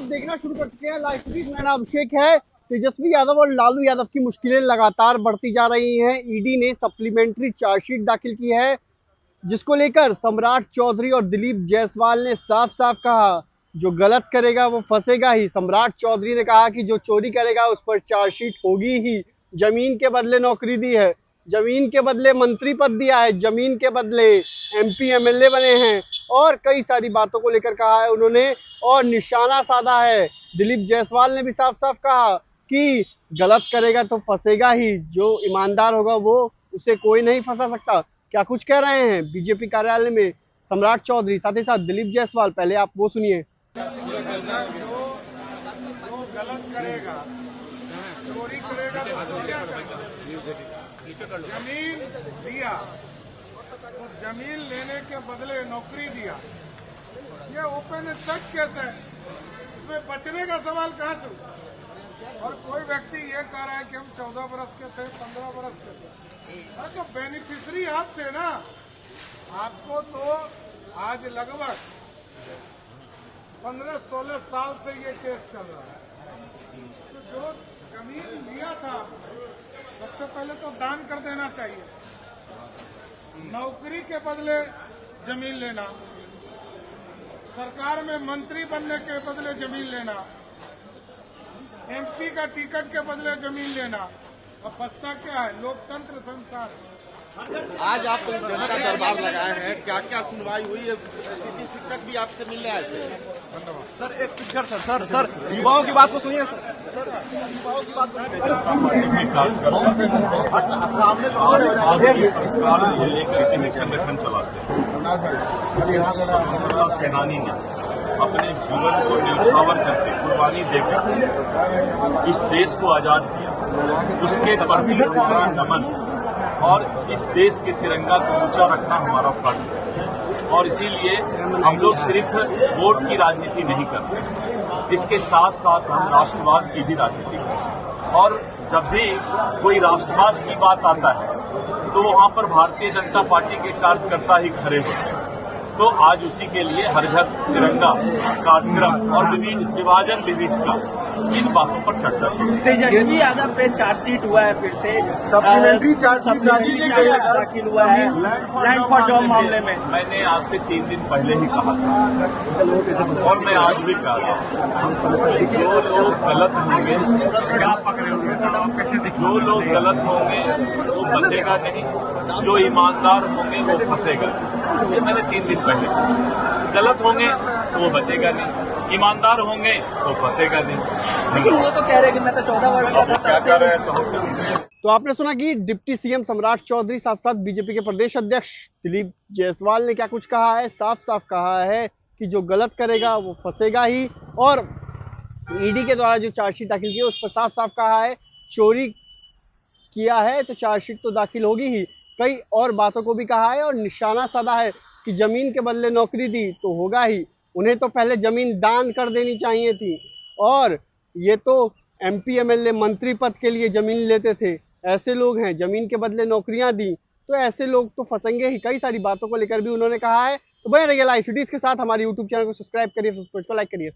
देखना शुरू कर चुके हैं लाइव फीड। मेरा नाम अभिषेक है। तेजस्वी यादव और लालू यादव की मुश्किलें लगातार बढ़ती जा रही हैं। ईडी ने सप्लीमेंट्री चार्जशीट दाखिल की है, जिसको लेकर सम्राट चौधरी और दिलीप जायसवाल ने साफ साफ कहा, जो गलत करेगा वो फंसेगा ही। सम्राट चौधरी ने कहा कि जो चोरी करेगा उस पर चार्जशीट होगी ही। जमीन के बदले नौकरी दी है, जमीन के बदले मंत्री पद दिया है, जमीन के बदले एमपी एमएलए बने हैं और कई सारी बातों को लेकर कहा है उन्होंने और निशाना साधा है। दिलीप जायसवाल ने भी साफ साफ कहा कि गलत करेगा तो फंसेगा ही, जो ईमानदार होगा वो उसे कोई नहीं फंसा सकता। क्या कुछ कह रहे हैं बीजेपी कार्यालय में सम्राट चौधरी, साथ ही साथ दिलीप जायसवाल, पहले आप वो सुनिए। जो गलत करेगा, चोरी करेगा तो क्या करेगा? जमीन दिया तो जमीन लेने के बदले नौकरी दिया, ये ओपन एंड शट केस है। इसमें बचने का सवाल कहाँ से? और कोई व्यक्ति ये कह रहा है कि हम 14 बरस के थे, 15 बरस के थे। तो बेनिफिशरी आप थे ना, आपको तो आज लगभग 15-16 साल से ये केस चल रहा है। तो जो जमीन लिया था सबसे पहले तो दान कर देना चाहिए। नौकरी के बदले जमीन लेना, सरकार में मंत्री बनने के बदले जमीन लेना, एमपी का टिकट के बदले जमीन लेना, अब बचता क्या है? लोकतंत्र संसार। आज आप जनता दरबार लगाए हैं, क्या क्या सुनवाई हुई है? किसी शिक्षक भी आपसे मिलने आए थे। धन्यवाद सर। एक पिक्चर सर युवाओं की बात को सुनिए सर। युवाओं की बात सामने इस कारण ये लेकर एक संगठन चलाते हैं। जिस सेनानी ने अपने जीवन को न्यौछावर करके कुर्बानी देकर इस देश को आजाद किया, उसके प्रति हमारा नमन और इस देश के तिरंगा को ऊंचा रखना हमारा फर्ज है। और इसीलिए हम लोग सिर्फ वोट की राजनीति नहीं करते, इसके साथ साथ हम राष्ट्रवाद की भी राजनीति करते। और जब भी कोई राष्ट्रवाद की बात आता है तो वहां पर भारतीय जनता पार्टी के कार्यकर्ता ही खड़े होते हैं। तो आज उसी के लिए हर घर तिरंगा कार्यक्रम और विभाजन विभीषिका, इन बातों पर चर्चा की। तेजस्वी यादव पे चार्जशीट हुआ है, फिर से सप्लीमेंट्री चार्जशीट दाखिल हुआ है लैंड फॉर जॉब मामले में। मैंने आज से 3 दिन पहले ही कहा था और मैं आज भी कह रहा हूँ, जो लोग गलत होंगे, जो लोग गलत होंगे वो बचेगा नहीं, जो ईमानदार होंगे वो फंसेगा। ये मैंने 3 दिन पहले, गलत होंगे तो वो बचेगा नहीं, ईमानदार होंगे तो फंसेगा नहीं। लेकिन वो तो कह रहे कि मैं तो 14 वर्ष का था, क्या कर रहे हैं तो तो आपने सुना कि डिप्टी सीएम सम्राट चौधरी, साथ साथ बीजेपी के प्रदेश अध्यक्ष दिलीप जायसवाल ने क्या कुछ कहा है। साफ साफ कहा है कि जो गलत करेगा वो फंसेगा ही। और ईडी के द्वारा जो चार्जशीट दाखिल की है उस पर साफ साफ कहा है, चोरी किया है तो चार्जशीट तो दाखिल होगी ही। कई और बातों को भी कहा है और निशाना साधा है कि जमीन के बदले नौकरी दी तो होगा ही। उन्हें तो पहले जमीन दान कर देनी चाहिए थी और ये तो एमपी एमएलए मंत्री पद के लिए जमीन लेते थे। ऐसे लोग हैं, जमीन के बदले नौकरियां दी तो ऐसे लोग तो फंसेंगे ही। कई सारी बातों को लेकर भी उन्होंने कहा है। तो बने रहिए लाइव सिटीज के साथ। हमारे यूट्यूब चैनल को सब्सक्राइब करिए, फेसबुक को लाइक करिए।